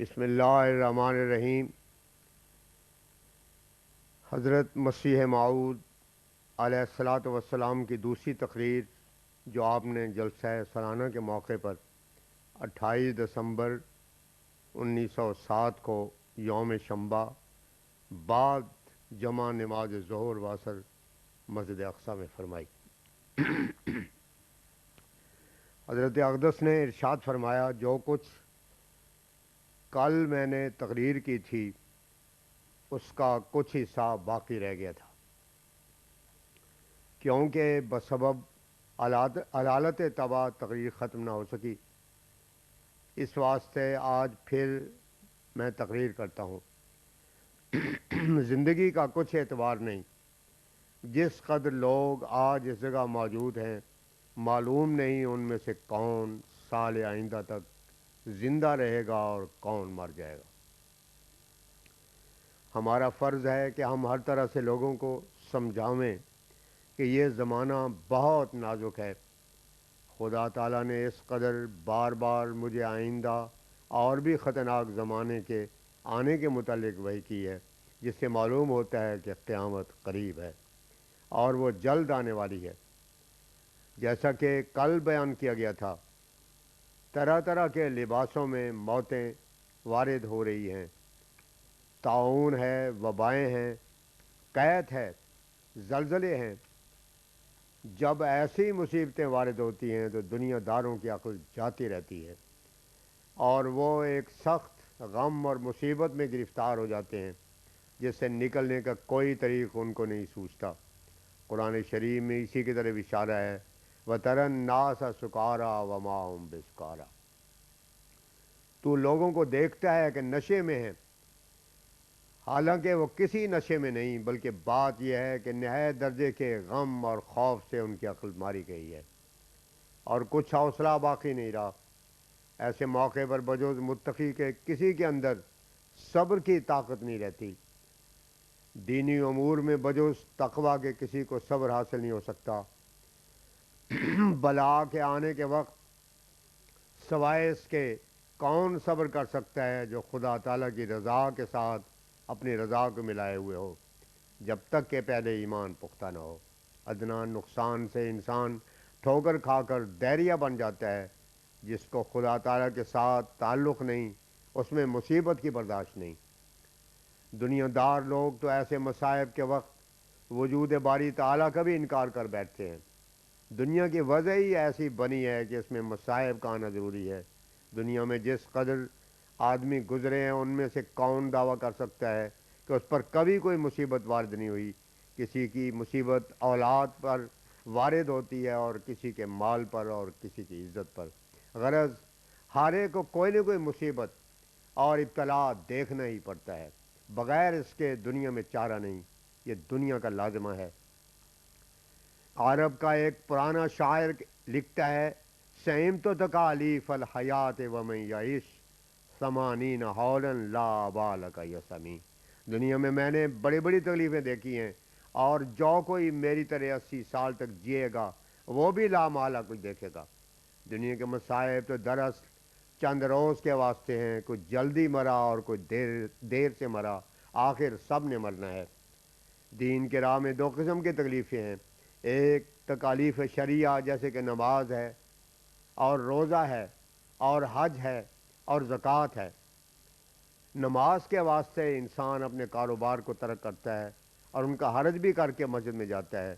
بسم اللہ الرحمن الرحیم۔ حضرت مسیح موعود علیہ الصلاۃ والسلام کی دوسری تقریر جو آپ نے جلسہ سالانہ کے موقع پر 28 دسمبر 1907 کو یوم شنبہ بعد جمع نماز ظہر و عصر مسجد اقصی میں فرمائی۔ حضرت اقدس نے ارشاد فرمایا، جو کچھ کل میں نے تقریر کی تھی اس کا کچھ حصہ باقی رہ گیا تھا، کیونکہ بسبب علالت طبع تقریر ختم نہ ہو سکی، اس واسطے آج پھر میں تقریر کرتا ہوں۔ زندگی کا کچھ اعتبار نہیں، جس قدر لوگ آج اس جگہ موجود ہیں معلوم نہیں ان میں سے کون سال آئندہ تک زندہ رہے گا اور کون مر جائے گا۔ ہمارا فرض ہے کہ ہم ہر طرح سے لوگوں کو سمجھاویں کہ یہ زمانہ بہت نازک ہے۔ خدا تعالیٰ نے اس قدر بار بار مجھے آئندہ اور بھی خطرناک زمانے کے آنے کے متعلق وحی کی ہے، جس سے معلوم ہوتا ہے کہ قیامت قریب ہے اور وہ جلد آنے والی ہے۔ جیسا کہ کل بیان کیا گیا تھا، طرح طرح کے لباسوں میں موتیں وارد ہو رہی ہیں۔ طاعون ہے، وبائیں ہیں، قحط ہے، زلزلے ہیں۔ جب ایسی مصیبتیں وارد ہوتی ہیں تو دنیا داروں کی عقل جاتی رہتی ہے اور وہ ایک سخت غم اور مصیبت میں گرفتار ہو جاتے ہیں جس سے نکلنے کا کوئی طریق ان کو نہیں سوچتا۔ قرآن شریف میں اسی کی طرف اشارہ ہے، وَتَرَى النَّاسَ سُكَارَىٰ وَمَا هُم بِسُكَارَىٰ۔ تو لوگوں کو دیکھتا ہے کہ نشے میں ہیں، حالانکہ وہ کسی نشے میں نہیں، بلکہ بات یہ ہے کہ نہایت درجے کے غم اور خوف سے ان کی عقل ماری گئی ہے اور کچھ حوصلہ باقی نہیں رہا۔ ایسے موقع پر بجوز متقی کے کسی کے اندر صبر کی طاقت نہیں رہتی۔ دینی امور میں بجوز تقوی کے کسی کو صبر حاصل نہیں ہو سکتا۔ بلا کے آنے کے وقت سوائے اس کے کون صبر کر سکتا ہے جو خدا تعالیٰ کی رضا کے ساتھ اپنی رضا کو ملائے ہوئے ہو، جب تک کہ پہلے ایمان پختہ نہ ہو۔ ادنا نقصان سے انسان ٹھوکر کھا کر دیریا بن جاتا ہے۔ جس کو خدا تعالیٰ کے ساتھ تعلق نہیں، اس میں مصیبت کی برداشت نہیں۔ دنیا دار لوگ تو ایسے مصائب کے وقت وجود باری تعالیٰ کا بھی انکار کر بیٹھتے ہیں۔ دنیا کی وضع ہی ایسی بنی ہے کہ اس میں مصائب کا آنا ضروری ہے۔ دنیا میں جس قدر آدمی گزرے ہیں ان میں سے کون دعویٰ کر سکتا ہے کہ اس پر کبھی کوئی مصیبت وارد نہیں ہوئی؟ کسی کی مصیبت اولاد پر وارد ہوتی ہے اور کسی کے مال پر اور کسی کی عزت پر۔ غرض ہر ایک کو کوئی نہ کوئی مصیبت اور ابتلا دیکھنا ہی پڑتا ہے، بغیر اس کے دنیا میں چارہ نہیں۔ یہ دنیا کا لازمہ ہے۔ عرب کا ایک پرانا شاعر لکھتا ہے، سئمت تکالیف الحیات ومن یعش ثمانین حولا لا بالک یسمی۔ دنیا میں نے بڑی بڑی تکلیفیں دیکھی ہیں، اور جو کوئی میری طرح 80 سال تک جیے گا وہ بھی لا مالا کچھ دیکھے گا۔ دنیا کے مصائب تو دراصل چند روز کے واسطے ہیں، کوئی جلدی مرا اور کوئی دیر سے مرا، آخر سب نے مرنا ہے۔ دین کے راہ میں 2 قسم کی تکلیفیں ہیں، ایک تکالیف شرعیہ جیسے کہ نماز ہے اور روزہ ہے اور حج ہے اور زکوٰۃ ہے۔ نماز کے واسطے انسان اپنے کاروبار کو ترک کرتا ہے اور ان کا حرج بھی کر کے مسجد میں جاتا ہے۔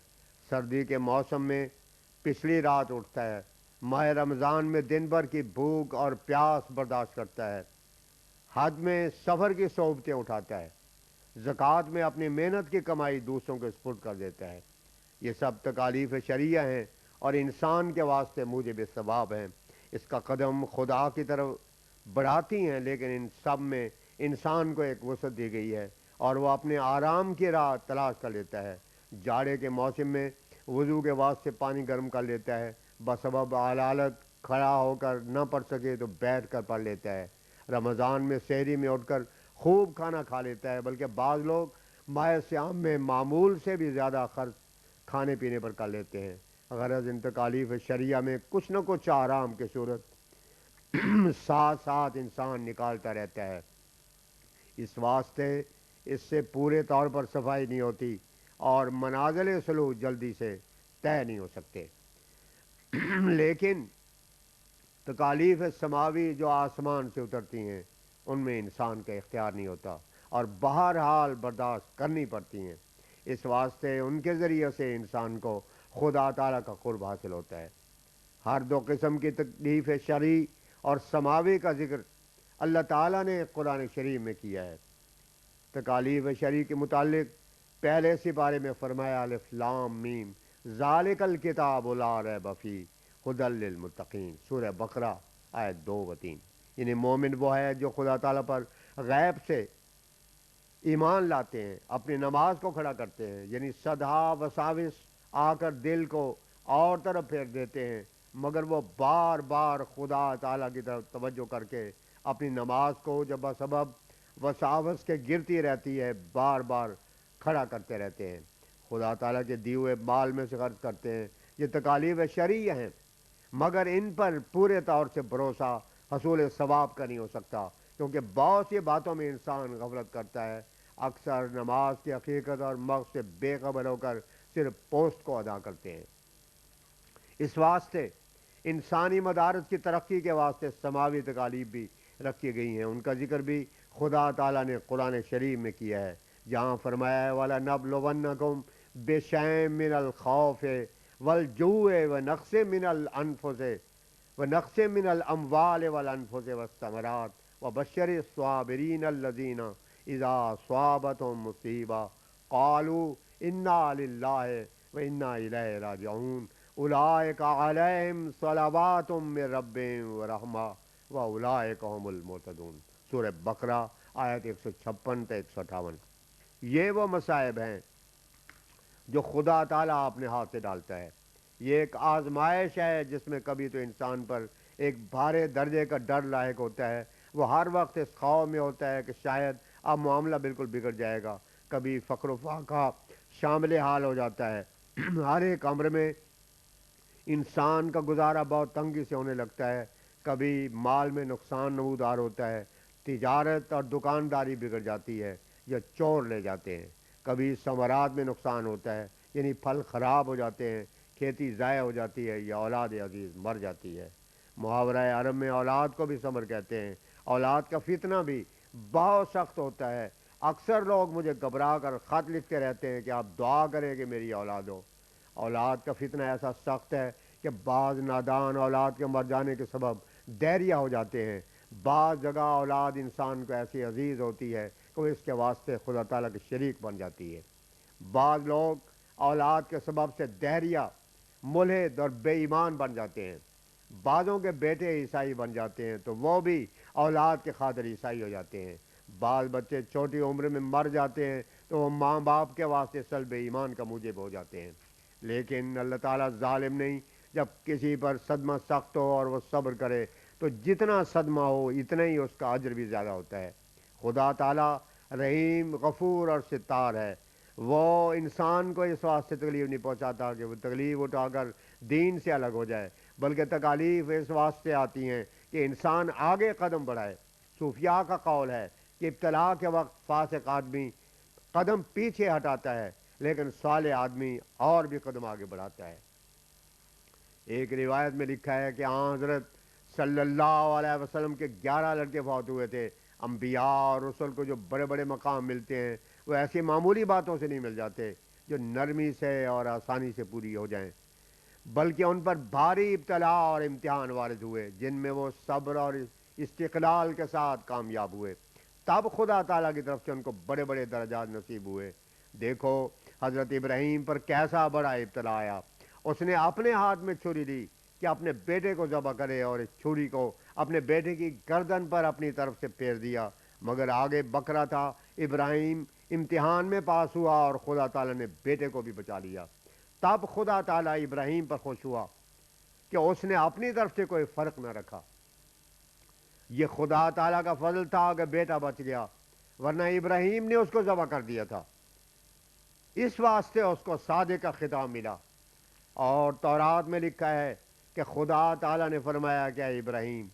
سردی کے موسم میں پچھلی رات اٹھتا ہے، ماہ رمضان میں دن بھر کی بھوک اور پیاس برداشت کرتا ہے، حج میں سفر کی صعوبتیں اٹھاتا ہے، زکوٰۃ میں اپنی محنت کی کمائی دوسروں کو سپرد کر دیتا ہے۔ یہ سب تکالیف شرعیہ ہیں اور انسان کے واسطے موجب ثواب ہیں۔ اس کا قدم خدا کی طرف بڑھاتی ہیں، لیکن ان سب میں انسان کو ایک وسعت دی گئی ہے اور وہ اپنے آرام کی راہ تلاش کر لیتا ہے۔ جاڑے کے موسم میں وضو کے واسطے پانی گرم کر لیتا ہے، بسبب علالت کھڑا ہو کر نہ پڑھ سکے تو بیٹھ کر پڑھ لیتا ہے۔ رمضان میں سحری میں اٹھ کر خوب کھانا کھا لیتا ہے، بلکہ بعض لوگ ماہ صیام میں معمول سے بھی زیادہ خرچ کھانے پینے پر کر لیتے ہیں۔ غرض ان تکالیف شرعیہ میں کچھ نہ کچھ آرام کی صورت ساتھ ساتھ انسان نکالتا رہتا ہے۔ اس واسطے اس سے پورے طور پر صفائی نہیں ہوتی اور منازل سلوک جلدی سے طے نہیں ہو سکتے۔ لیکن تکالیف سماوی جو آسمان سے اترتی ہیں ان میں انسان کا اختیار نہیں ہوتا اور بہرحال برداشت کرنی پڑتی ہیں۔ اس واسطے ان کے ذریعے سے انسان کو خدا تعالیٰ کا قرب حاصل ہوتا ہے۔ ہر دو قسم کی تکلیف شرعی اور سماوی کا ذکر اللہ تعالیٰ نے قرآن شریف میں کیا ہے۔ تکالیف شرعی کے متعلق پہلے سپارے میں فرمایا الف لام میم ذالک الکتاب لا ریب فیہ ھدی للمتقین، سورہ بقرہ آیت 2 و 3۔ یعنی مومن وہ ہے جو خدا تعالیٰ پر غیب سے ایمان لاتے ہیں، اپنی نماز کو کھڑا کرتے ہیں، یعنی صدہا وساوس آ کر دل کو اور طرف پھیر دیتے ہیں، مگر وہ بار بار خدا تعالیٰ کی طرف توجہ کر کے اپنی نماز کو جب بسبب وساوس کے گرتی رہتی ہے بار بار کھڑا کرتے رہتے ہیں، خدا تعالیٰ کے دیے ہوئے مال میں سے خرچ کرتے ہیں۔ یہ تکالیف شرعی ہیں، مگر ان پر پورے طور سے بھروسہ حصول ثواب کا نہیں ہو سکتا، کیونکہ بہت سی باتوں میں انسان غفلت کرتا ہے، اکثر نماز کی حقیقت اور مغز سے بے خبر ہو کر صرف پوسٹ کو ادا کرتے ہیں۔ اس واسطے انسانی مدارس کی ترقی کے واسطے سماوی تکالیف بھی رکھی گئی ہیں، ان کا ذکر بھی خدا تعالیٰ نے قرآن شریف میں کیا ہے، جہاں فرمایا ہے وَلَنَبْلُوَنَّكُمْ بِشَيْءٍ مِّنَ الْخَوْفِ وَالْجُوعِ وَنَقْصٍ مِّنَ الْأَمْوَالِ وَالْأَنفُسِ وَالثَّمَرَاتِ وَبَشِّرِ الصَّابِرِينَ الَّذِينَ إِذَا أَصَابَتْهُم مُّصِیبَةٌ قَالُوا إِنَّا لِلَّهِ وَإِنَّا إِلَیْهِ رَاجِعُونَ اولئک علیہم صلوات من ربہم ورحمہ واولئک هم المہتدون، سورہ بقرہ آیت 156 تا 158۔ یہ وہ مصائب ہیں جو خدا تعالیٰ اپنے ہاتھ سے ڈالتا ہے۔ یہ ایک آزمائش ہے جس میں کبھی تو انسان پر ایک بھارے درجے کا ڈر لاحق ہوتا ہے، وہ ہر وقت اس خوف میں ہوتا ہے کہ شاید اب معاملہ بالکل بگڑ جائے گا، کبھی فقر و فاقہ شامل حال ہو جاتا ہے، ہر ایک امر میں انسان کا گزارا بہت تنگی سے ہونے لگتا ہے، کبھی مال میں نقصان نمودار ہوتا ہے، تجارت اور دکانداری بگڑ جاتی ہے یا چور لے جاتے ہیں، کبھی ثمرات میں نقصان ہوتا ہے، یعنی پھل خراب ہو جاتے ہیں، کھیتی ضائع ہو جاتی ہے یا اولاد عزیز مر جاتی ہے۔ محاورہ عرب میں اولاد کو بھی صبر کہتے ہیں۔ اولاد کا فتنہ بھی بہت سخت ہوتا ہے، اکثر لوگ مجھے گھبرا کر خط لکھتے رہتے ہیں کہ آپ دعا کریں کہ میری اولاد ہو۔ اولاد کا فتنہ ایسا سخت ہے کہ بعض نادان اولاد کے مر جانے کے سبب دہریہ ہو جاتے ہیں، بعض جگہ اولاد انسان کو ایسی عزیز ہوتی ہے کہ وہ اس کے واسطے خدا تعالیٰ کے شریک بن جاتی ہے۔ بعض لوگ اولاد کے سبب سے دہریہ، ملحد اور بے ایمان بن جاتے ہیں، بعضوں کے بیٹے عیسائی بن جاتے ہیں تو وہ بھی اولاد کے خاطر عیسائی ہو جاتے ہیں، بعض بچے چھوٹی عمر میں مر جاتے ہیں تو وہ ماں باپ کے واسطے سلب ایمان کا موجب ہو جاتے ہیں۔ لیکن اللہ تعالیٰ ظالم نہیں، جب کسی پر صدمہ سخت ہو اور وہ صبر کرے تو جتنا صدمہ ہو اتنا ہی اس کا اجر بھی زیادہ ہوتا ہے۔ خدا تعالیٰ رحیم، غفور اور ستار ہے، وہ انسان کو اس واسطے تکلیف نہیں پہنچاتا کہ وہ تکلیف اٹھا کر دین سے الگ ہو جائے، بلکہ تکالیف اس واسطے آتی ہیں کہ انسان آگے قدم بڑھائے۔ صوفیاء کا قول ہے کہ ابتلا کے وقت فاسق آدمی قدم پیچھے ہٹاتا ہے لیکن صالح آدمی اور بھی قدم آگے بڑھاتا ہے۔ ایک روایت میں لکھا ہے کہ حضرت صلی اللہ علیہ وسلم کے 11 لڑکے فوت ہوئے تھے۔ انبیاء اور رسل کو جو بڑے بڑے مقام ملتے ہیں وہ ایسی معمولی باتوں سے نہیں مل جاتے جو نرمی سے اور آسانی سے پوری ہو جائیں، بلکہ ان پر بھاری ابتلا اور امتحان وارد ہوئے جن میں وہ صبر اور استقلال کے ساتھ کامیاب ہوئے، تب خدا تعالیٰ کی طرف سے ان کو بڑے بڑے درجات نصیب ہوئے۔ دیکھو حضرت ابراہیم پر کیسا بڑا ابتلا آیا، اس نے اپنے ہاتھ میں چھری لی کہ اپنے بیٹے کو ذبح کرے اور اس چھری کو اپنے بیٹے کی گردن پر اپنی طرف سے پھیر دیا، مگر آگے بکرا تھا۔ ابراہیم امتحان میں پاس ہوا اور خدا تعالیٰ نے بیٹے کو بھی بچا لیا۔ تب خدا تعالیٰ ابراہیم پر خوش ہوا کہ اس نے اپنی طرف سے کوئی فرق نہ رکھا۔ یہ خدا تعالیٰ کا فضل تھا کہ بیٹا بچ گیا، ورنہ ابراہیم نے اس کو ذبح کر دیا تھا۔ اس واسطے اس کو صادق کا خطاب ملا، اور تورات میں لکھا ہے کہ خدا تعالیٰ نے فرمایا کہ اے ابراہیم،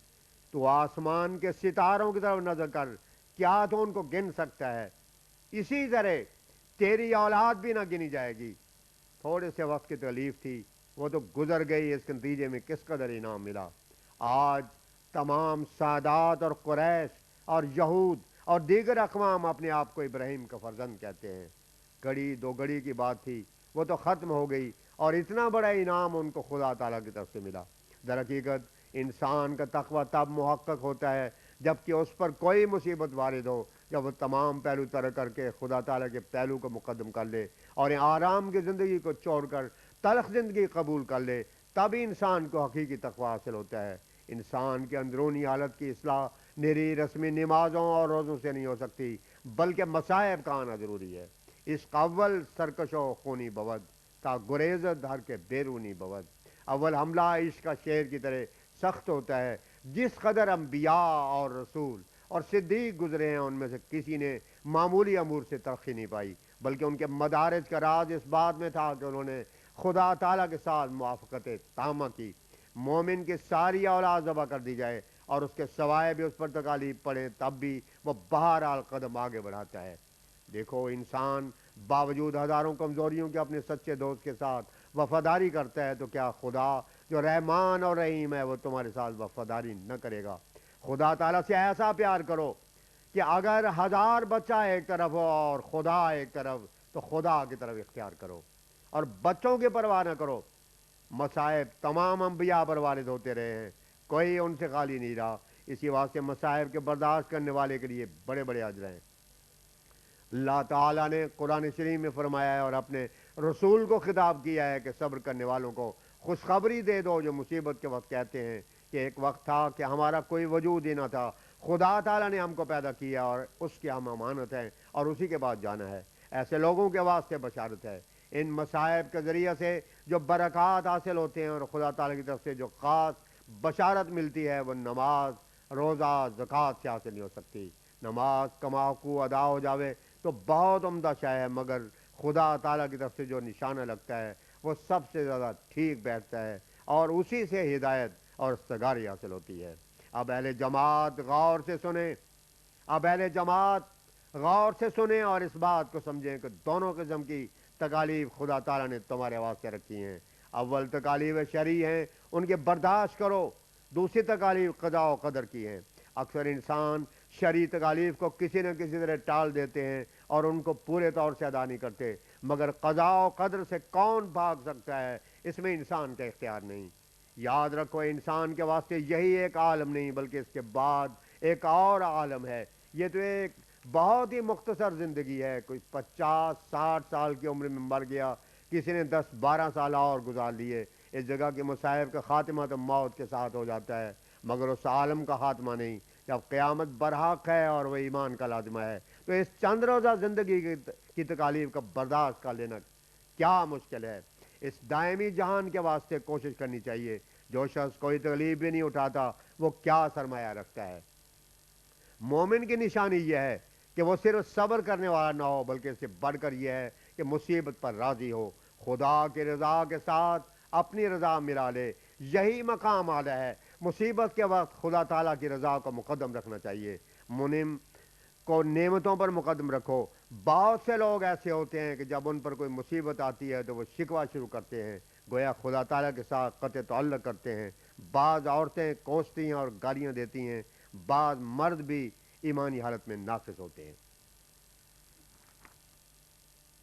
تو آسمان کے ستاروں کی طرف نظر کر، کیا تو ان کو گن سکتا ہے؟ اسی طرح تیری اولاد بھی نہ گنی جائے گی۔ تھوڑے سے وقت کی تکلیف تھی، وہ تو گزر گئی، اس کے نتیجے میں کس قدر انعام ملا۔ آج تمام سادات اور قریش اور یہود اور دیگر اقوام اپنے آپ کو ابراہیم کا فرزند کہتے ہیں۔ گھڑی دو گھڑی کی بات تھی، وہ تو ختم ہو گئی، اور اتنا بڑا انعام ان کو خدا تعالیٰ کی طرف سے ملا۔ در حقیقت انسان کا تقوی تب محقق ہوتا ہے جب کہ اس پر کوئی مصیبت وارد ہو، جب وہ تمام پہلو ترک کر کے خدا تعالیٰ کے پہلو کو مقدم کر لے اور آرام کی زندگی کو چھوڑ کر تلخ زندگی قبول کر لے، تبھی انسان کو حقیقی تقوی حاصل ہوتا ہے۔ انسان کے اندرونی حالت کی اصلاح نری رسمی نمازوں اور روزوں سے نہیں ہو سکتی، بلکہ مصائب کا آنا ضروری ہے۔ اس اول سرکش و خونی بود تا گریزد ہر کے بیرونی بود۔ اول حملہ عشق کا شیر کی طرح سخت ہوتا ہے۔ جس قدر انبیاء اور رسول اور صدیق گزرے ہیں، ان میں سے کسی نے معمولی امور سے ترقی نہیں پائی، بلکہ ان کے مدارج کا راز اس بات میں تھا کہ انہوں نے خدا تعالیٰ کے ساتھ موافقت تامہ کی۔ مومن کی ساری اولاد ذبح کر دی جائے اور اس کے سوائے بھی اس پر تکالیف پڑے، تب بھی وہ بہرحال قدم آگے بڑھاتا ہے۔ دیکھو، انسان باوجود ہزاروں کمزوریوں کے اپنے سچے دوست کے ساتھ وفاداری کرتا ہے، تو کیا خدا جو رحمان اور رحیم ہے وہ تمہارے ساتھ وفاداری نہ کرے گا؟ خدا تعالیٰ سے ایسا پیار کرو کہ اگر ہزار بچہ ایک طرف ہو اور خدا ایک طرف، تو خدا کی طرف اختیار کرو اور بچوں کی پرواہ نہ کرو۔ مصائب تمام انبیاء پر وارد ہوتے رہے ہیں، کوئی ان سے خالی نہیں رہا۔ اسی واسطے مصائب کے برداشت کرنے والے کے لیے بڑے بڑے اجر ہیں۔ اللہ تعالیٰ نے قرآن شریف میں فرمایا ہے اور اپنے رسول کو خطاب کیا ہے کہ صبر کرنے والوں کو خوشخبری دے دو، جو مصیبت کے وقت کہتے ہیں کہ ایک وقت تھا کہ ہمارا کوئی وجود ہی نہ تھا، خدا تعالیٰ نے ہم کو پیدا کیا اور اس کی ہم امانت ہیں اور اسی کے بعد جانا ہے۔ ایسے لوگوں کے واسطے بشارت ہے۔ ان مصائب کے ذریعے سے جو برکات حاصل ہوتے ہیں اور خدا تعالیٰ کی طرف سے جو خاص بشارت ملتی ہے، وہ نماز، روزہ، زکوٰۃ سے حاصل نہیں ہو سکتی۔ نماز کماکو ادا ہو جاوے تو بہت عمدہ شے ہے، مگر خدا تعالیٰ کی طرف سے جو نشانہ لگتا ہے وہ سب سے زیادہ ٹھیک بیٹھتا ہے، اور اسی سے ہدایت اور استگاری حاصل ہوتی ہے۔ اب اہل جماعت غور سے سنیں، اب اہل جماعت غور سے سنیں اور اس بات کو سمجھیں کہ دونوں قسم کی تکالیف خدا تعالیٰ نے تمہارے واسطے رکھی ہیں۔ اول تکالیف شرعی ہیں، ان کے برداشت کرو۔ دوسری تکالیف قضاء و قدر کی ہیں۔ اکثر انسان شرعی تکالیف کو کسی نہ کسی طرح ٹال دیتے ہیں اور ان کو پورے طور سے ادا نہیں کرتے، مگر قضاء و قدر سے کون بھاگ سکتا ہے؟ اس میں انسان کا اختیار نہیں۔ یاد رکھو، انسان کے واسطے یہی ایک عالم نہیں، بلکہ اس کے بعد ایک اور عالم ہے۔ یہ تو ایک بہت ہی مختصر زندگی ہے، کوئی 50-60 سال کی عمر میں مر گیا، کسی نے 10-12 سال اور گزار لیے۔ اس جگہ کے مصائب کا خاتمہ تو موت کے ساتھ ہو جاتا ہے، مگر اس عالم کا خاتمہ نہیں۔ جب قیامت برحق ہے اور وہ ایمان کا لازمہ ہے، تو اس چند روزہ زندگی کی تکالیف کا برداشت کر لینا کیا مشکل ہے؟ اس دائمی جہان کے واسطے کوشش کرنی چاہیے۔ جو شخص کوئی تکلیف بھی نہیں اٹھاتا، وہ کیا سرمایہ رکھتا ہے؟ مومن کی نشانی یہ ہے کہ وہ صرف صبر کرنے والا نہ ہو، بلکہ اس سے بڑھ کر یہ ہے کہ مصیبت پر راضی ہو، خدا کی رضا کے ساتھ اپنی رضا ملا لے۔ یہی مقام اعلیٰ ہے۔ مصیبت کے وقت خدا تعالیٰ کی رضا کو مقدم رکھنا چاہیے، منعم کو نعمتوں پر مقدم رکھو۔ بہت سے لوگ ایسے ہوتے ہیں کہ جب ان پر کوئی مصیبت آتی ہے تو وہ شکوہ شروع کرتے ہیں، گویا خدا تعالیٰ کے ساتھ قطع تعلق کرتے ہیں۔ بعض عورتیں کوستی ہیں اور گالیاں دیتی ہیں، بعض مرد بھی ایمانی حالت میں ناقص ہوتے ہیں۔